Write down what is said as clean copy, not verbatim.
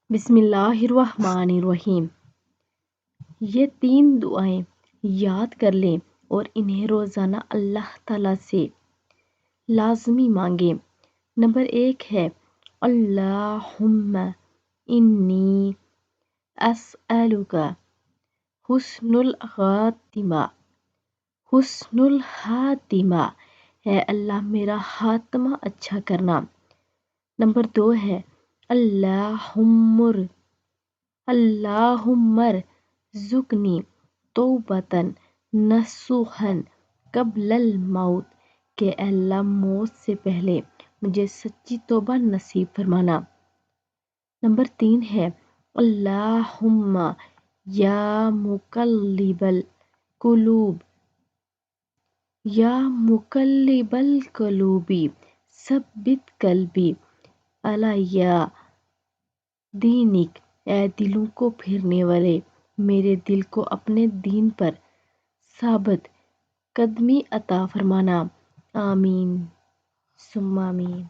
بسم اللہ الرحمن الرحیم۔ یہ 3 دعائیں یاد کر لیں اور انہیں روزانہ اللہ تعالیٰ سے لازمی مانگیں۔ نمبر 1 ہے اللہم انی اسألک حسن الخاتمہ۔ حسن الخاتمہ، اے اللہ میرا خاتمہ اچھا کرنا۔ نمبر 2 ہے اللہم ارزقنی توبۃ نصوحا قبل الموت، کہ اے اللہ موت سے پہلے مجھے سچی توبہ نصیب فرمانا۔ نمبر 3 ہے اللہم یا مقلب القلوب ثبت قلبی علی دینک، اے دلوں کو پھیرنے والے میرے دل کو اپنے دین پر ثابت قدمی عطا فرمانا۔ آمین ثم آمین۔